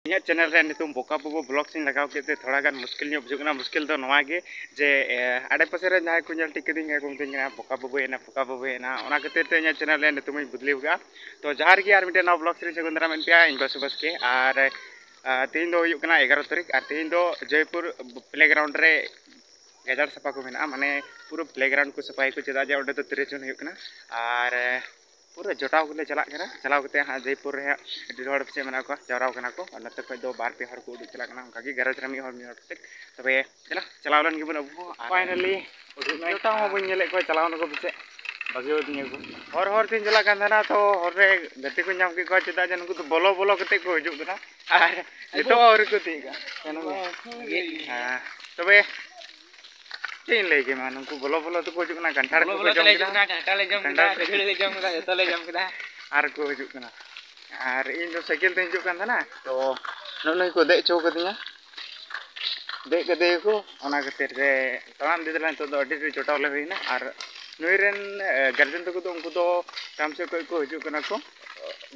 ᱤᱧᱟᱹᱜ ᱪᱮᱱᱮᱞ ᱨᱮ ᱱᱤᱛᱚᱝ ᱵᱚᱠᱟ ᱵᱩᱵᱩ ᱵᱞᱚᱜ ᱤᱧ ᱞᱟᱜᱟᱣ ᱠᱮᱫ ᱛᱮ ᱛᱷᱚᱲᱟ ᱜᱟᱱ ᱢᱩᱥᱠᱤᱞ ᱧᱚᱜ ᱵᱩᱡᱷᱟᱹᱜ ᱠᱟᱱᱟ। ᱢᱩᱥᱠᱤल ᱫᱚ ᱱᱚᱣᱟ ᱜᱮ ᱡᱮ आड़ेपासे रे जहाँ को ñel ᱴᱷᱤᱠ ᱠᱤᱫᱤᱧ ᱜᱮᱭᱟ ᱠᱚ ᱢᱤᱛᱟᱹᱧ ᱠᱟᱱᱟ ᱵᱚᱠᱟ ᱵᱩᱵᱩ ᱦᱮᱡ ᱮᱱᱟ ᱚᱱᱟ ᱠᱷᱟᱹᱛᱤᱨ ᱛᱮ ᱤᱧᱟᱹᱜ ᱪᱮᱱᱮᱞ ᱨᱮ ᱱᱤᱛᱚᱝ ᱤᱧ ᱵᱚᱫᱞᱤ ᱟᱠᱟᱜᱼᱟ। ᱛᱚ ᱡᱟᱦᱟᱸ ᱨᱮᱜᱮ ᱟᱨ ᱢᱤᱫᱴᱮᱱ ᱱᱟᱣᱟ ᱵᱞᱚᱜ ᱥᱮᱨᱮᱧ ᱥᱟᱹᱜᱩᱱ ᱫᱟᱨᱟᱢ ᱯᱮᱭᱟ ᱤᱧ बस के और तेहन दो हुᱭᱩᱜ ᱠᱟᱱᱟ 11 तारीख और तेहन दो जयपुर प्लेग्राउंड रे गाजर सफा को मेना माने पूरा प्लेग्राउंड को सफाई को चेदा जे ओंडे तो 30 जन हुᱭᱩᱜ कना और पूरा जटाव को चलाव कते हाँ जयपुर रे अभी हर पे मेना को जावराव कना को और नते खय दो बार पे हर को उडुक चला कना उनका गैरेज रे मी हर तबे चला चलाव लन गिबन अब फाइनली जटाव हो बन नेले को चलाव नको बिसे बागियो दिने को हर तीन चला कान थाना तो हर रे गति को नाम के को चेदा जे नको तो बोलो बोलो कते को हिजुक कना और नितो और को तीगा हां तबे चेन लेके मान उनको बोलो बोलो तो को हिजुक कना घंटा को जम कना घंटा ले जम कना खिचड़ी ले जम कना जतो ले जम कना आर को हिजुक कना और इन जो साइकिल ते हिजुक कान थाना तो ननै को दे चो कदिया दे कदे को ओना खातिर रे तमाम दिदला तो अडी चोटाव ले होइना और नुई रेन गार्जियन तको तो उनको तो काम से को हिजुक कना को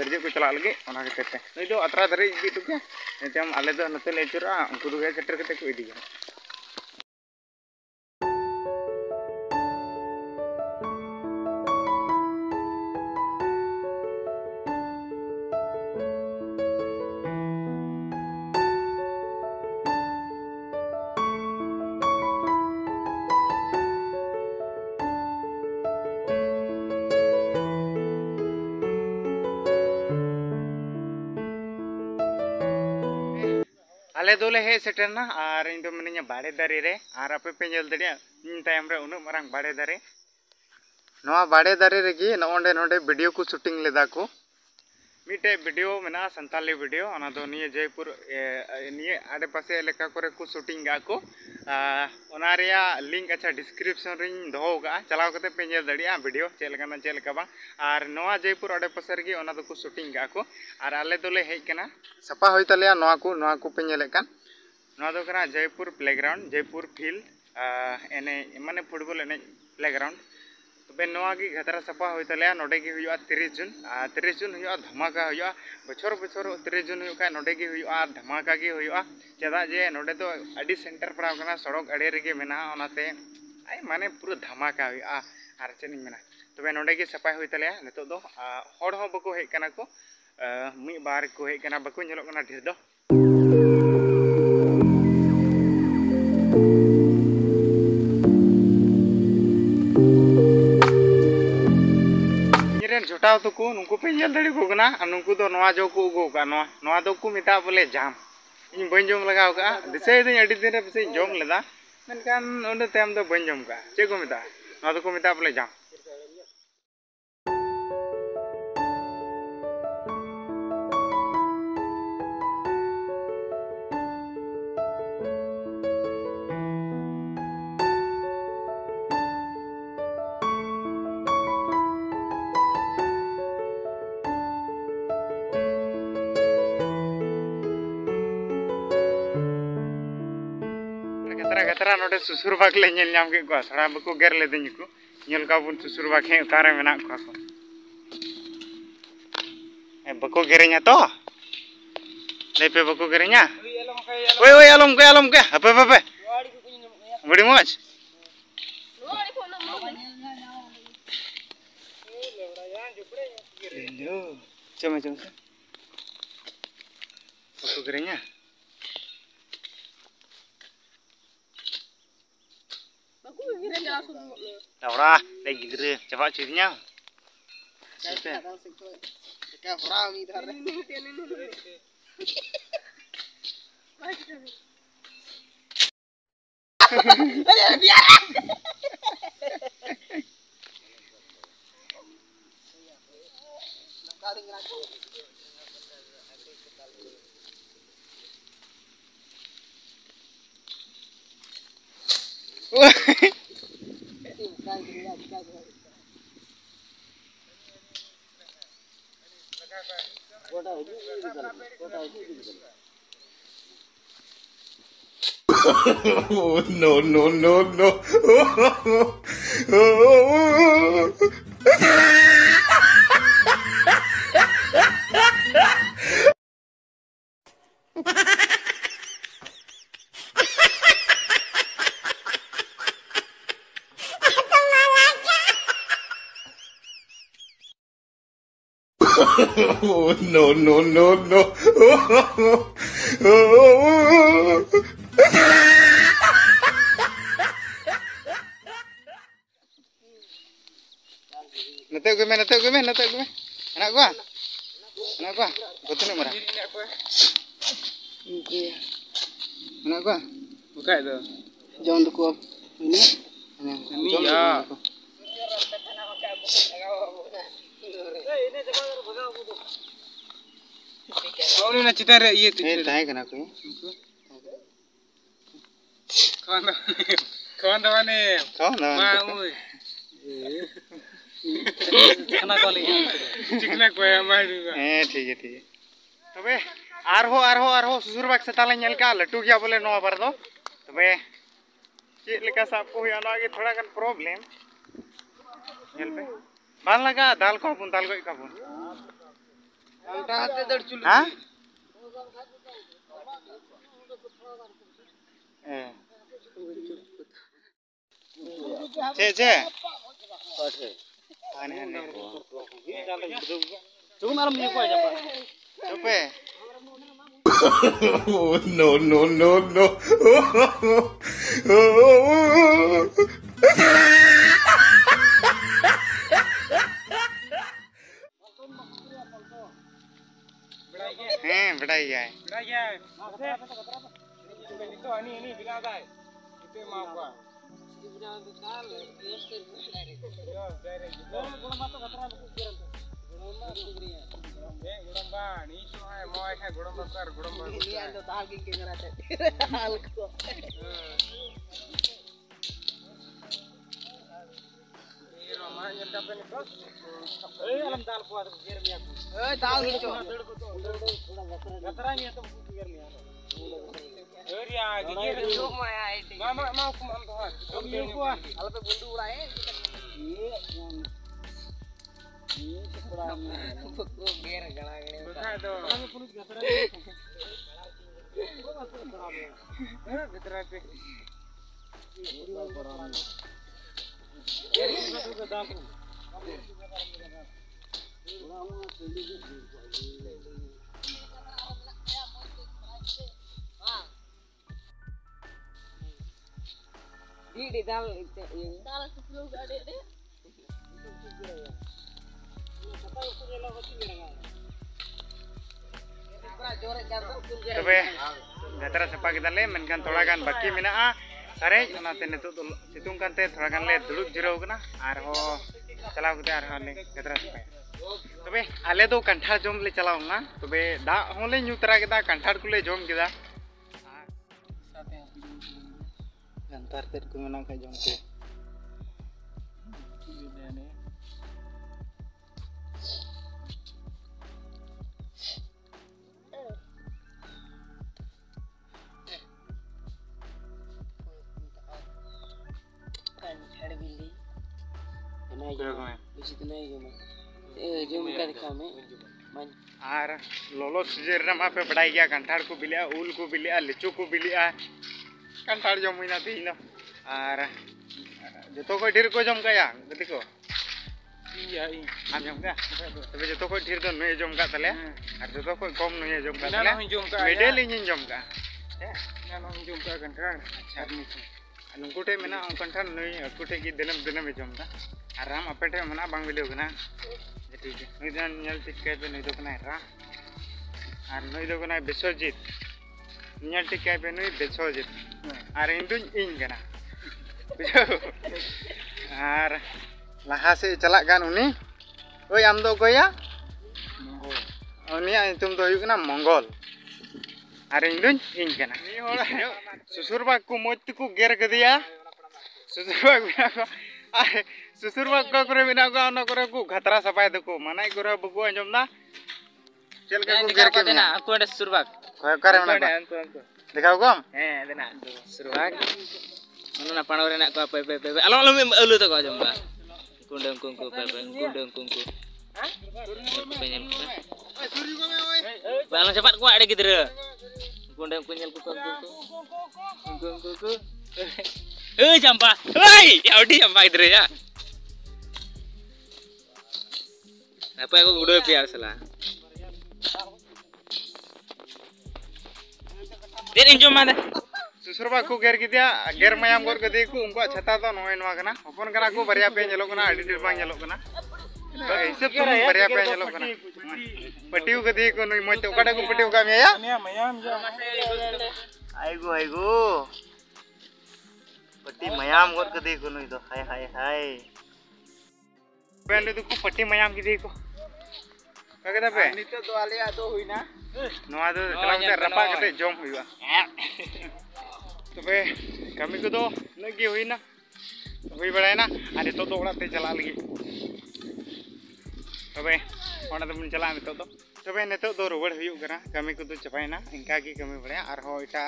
गर्जे को चला लगे ओना खातिर ते नुई दो अतरा धरे इदी तो के नेतम आले दो नते ले चुरा उनको दो सेटर कते को इदी आले दोले हे सेटरना और इन दो मिनिया बाड़े दारे रे और आपे पे नेल दड़िया इन टाइम रे उनु मारंग बाड़े दारे नोआ बाड़े दारे रेगी नोंडे नोंडे वीडियो को शूटिंग लेदा को मिटे वीडियो मेना संताली वीडियो ओना दो निये जयपुर निये आडे पासे लेका करे को शूटिंग गा को ओना रेया लिंक अच्छा डिस्क्रिप्शन रिन दोहो गा चलाव कते पे नेल दड़िया वीडियो चेलकाना चेलका बा और नोआ जयपुर आडे पासे रेगी ओना दो को शूटिंग गा को और आले दोले हेज कना सपा होय तलेया नोआ को पे नेले कान नोआ दो कना जयपुर प्लेग्राउंड जयपुर फील्ड एने माने फुटबॉल एने प्लेग्राउंड तबे नोआ की घतरा सफा होय तलेया नोडे की हुआ 30 जून हुआ धमाका हुआ बछर 30 जून हुआ नोडे की हुआ धमाका की हुआ चेदा जे नोडे तो अडी सेंटर पड़ाव कना सड़क अड़े रेगे मेना ओनाते आई माने पूरा धमाका हुआ आर चेनिन मेना तबे नोडे की सफा होय तलेया नितो दो हड़ हो बको हेज कना को मी बार को हेज कना बको नेलो कना ढेर दो जोटाव तो को नुको पे नेल दड़ी को कना नुको तो नवा जो को उगो का नवा दो को मिता बोले जाम इन बन जम लगाव का दिसे दिन अडी दिन रे बिसे जम लेदा मेनकान ओंडे तेम दो बन जम का चे को मिता नवा दो को मिता बोले जाम गतरा नोडे सुसुर बाग ले नेल नाम के को सड़ा बको गेर ले दिñ को नेल का बुन सुसुर बाग हे तारे मेना को ए बको गेरे냐 तो ले पे बको गेरे냐 ओय आलम के हपे हपे बड़ी मौज लो चम बको गेरे냐 Taura, lagi gede, coba cirinya. No, no, no, no. Oh, no, no, no, no. Nate gue me. Anak gua. Betul nih marah. Anak gua. Buka itu. Jangan tuku ini. Ini ya. Kau ni nak cerita iya tu. Tahu kan aku. Kawan tawan ni. Mau. चिकना को है हमारे ठीक है तबे आरहो सुसुर बाग से ताले nail का लटू गया बोले नो बार दो तबे चेक लेका साब को हुआ ना थोड़ा गन प्रॉब्लम नेल पे बाल लगा दाल को अपन अंटा हाथे दड़ चुल हां चे Oh, no, no, no, no. बढ़ाई है ini bila ada itu mau gua Di dal itu dal sebelum ada deh. तबे गतरा सपा केदाले मेनखान थोड़ा गान बाकी मेना सारे ओनाते नितो सितुंग कानते थोड़ा गान ले दुड़ुब जिराव कना आर हो चलाव कते आर ले गतरा सपा तबे आले दो कंठार जोम ले चलाव ना तबे दा होले न्यू तरा केदा कंठार कुले जोम केदा कंठार तेर को मेना का जोम के आर लोलो सीजन रे मा पे बड़ाई गया कंठार को बिलिया उल को बिलिया लिचू को बिलिया कंठार जम हुई ना थी ना आर जतो को ढेर को जम गया गति को आम जम का तबे जतो को ढेर दो नय जम का तले आर जतो को कम नय जम का तले मिडल इन जम का ना नो जम का कंठार अच्छा नुकुटे मेना कंठार नय कुटे की दिनम जम का आराम अपेटे मना बांग वीडियो कना ठीक है नई दान नेल टिक के पे नई दो कना रा आर नई दो कना बिश्वजीत नेल टिक के पे नई बिश्वजीत आर इंदुन इन कना आर लाहा से चला गान उनी ओय आम दो गोया मंगल उनिया तुम दो हुई कना मंगल आर इंदुन इन कना नी होड़ा सुसुरबा को मोज को गेर कदिया सुसुरबा को सुसुरबा को करे बिना को ना करे को खतरा सफाई दको मनाई करे बको अंजम ना चल के को गेर के देना aku ada सुसुरबा करे मना दिखाओ कम देना सुसुरबा मना पाणो रे ना को पे alo elu to ko Anjum बा कुंडंग कुंकु पे कुंडंग कुंकु पेnyem सुरी को में ओय बाlang cepat ku ada gidra Kondang kunyal ku. Jamba. Hei, ya udah jamba idre ya. Apa aku udah biar salah. Dia injom mana? सुसुरबा को गेर किदिया गेर मायाम गोर कदे को उनको छता तो नोय नवा कना ओपन कना को बरिया पे ñelo कना आडी डिर बांग ñelo कना तो ऐसे तुम बरिया पे ñelo कना पटिउ कदे को नोय मते ओकाडा को पटिउ का मेया मायाम जा आइगो पट्टी मायाम गोर कदे को नोय तो हाय हाय हाय बेले तो को पट्टी मायाम किदे को कगदा पे निते दो आलिया दो हुइना नवा दो चला मते रपा कते जोम हुइवा तबे कमी को नगे हुईना हुई बड़ायना और नितो तो ओड़ाते चला लगी तबे ओना तो चला नितो तो तबे नितो तो रुवाड़ हुयु कना कमी को चबायना इंका की कमी बड़ाया और हो इटा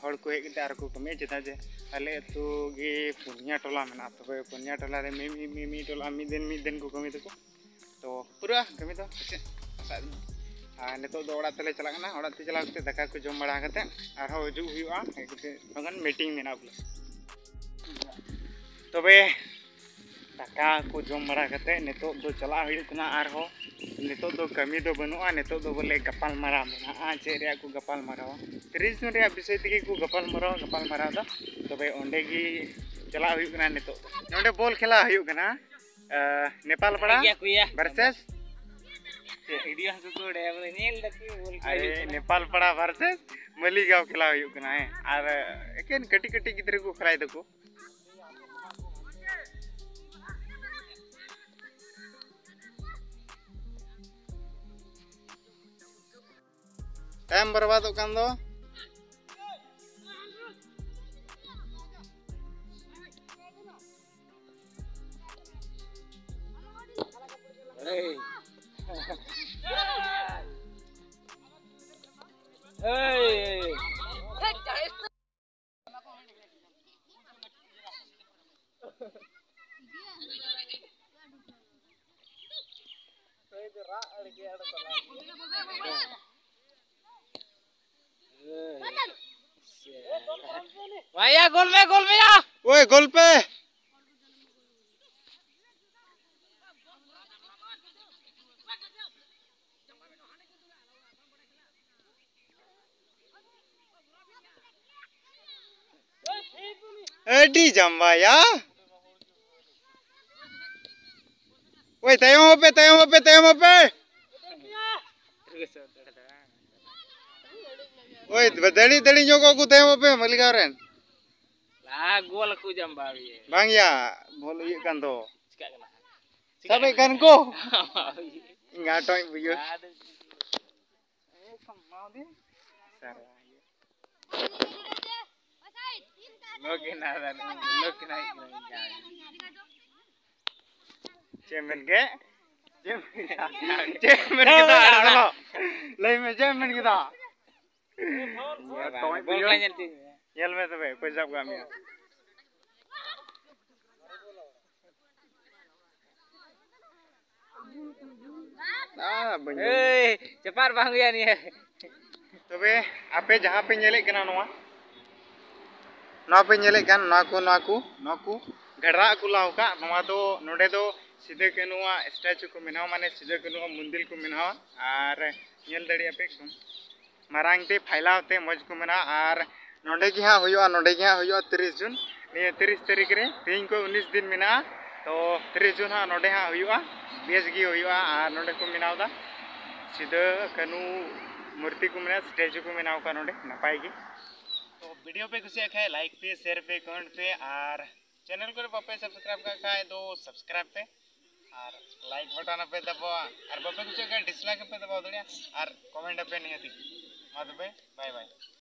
हड़ को हेज कते आर को कमी चेता जे आले तो गे पुनिया टोला मेना तबे पुनिया टोला रे मी टोला मी दिन को कमी तो पूरा कमी तो नितो दो ओड़ा तले चला कना ओड़ा ते चला कते दाका को जम बड़ा कते आर हो हजू हुआ कते बगन मीटिंग मेना बोले तबे दाका को जम बड़ा कते नितो दो चला हुई कना आर हो नितो दो कमी दो बनुआ नितो दो बोले गपाल मारा मेना चे रे को गपाल मारावा 30 दिन रे विषय तके को गपाल मारा दा तबे ओंडे गी चला हुई कना नितो नोंडे बॉल खेला हुई कना नेपाल पड़ा वर्सेस नेपाल पड़ा वर्सेस मलीगांव खेला हुई कना है और एकेन कटी कटी गिद्रे को खलाय दको टाइम बर्बाद कान दो Maya gol में ya. ओए गोल पे एडी जम्बा या ओए तयम पे ओए दड़ी दड़ी जोको को तयम पे मलिगा रेन ला गोल को जम्बा ये बांग या बोल ये kan do sabe kan ko ngatoy buyo Cemen ke? Cemen kita ada lo. Lain macam cemen kita. Yel में तो भाई पंजाब का मियाँ cepat bang ya nih तो भाई आपे जहाँ पे nyelek kena नवा पे nyelek kan नाकू घड़ा को लाओ का नवा तो नोडे तो सीधे कनुआ स्टैचू को मिनावा माने सीधे कनुआ मंदिर को मिनावा और nyel दड़ी आपे मारांग ते फैलाव ते मज को मिना और नोडे की हाँ हुआ 30 जून नहीं 30 तारीख रे तीन को 19 दिन मिना तो 30 जून हाँ नोडे हाँ हुआ बेस गी हुआ और नोडे को मिनाव दा सीधे कनु मूर्ति को मिना स्टैचू को मिनाव का नोडे नपाएगी तो वीडियो पे कुछ है लाइक पे शेयर पे कमेंट पे और चैनल को बापे सब्सक्राइब का खाए तो सब्सक्राइब पे और लाइक बटन पे दबाओ और बापे कुछ डिसलाइक पे दबाओ और कमेंट पे नहीं आती बाय बाय।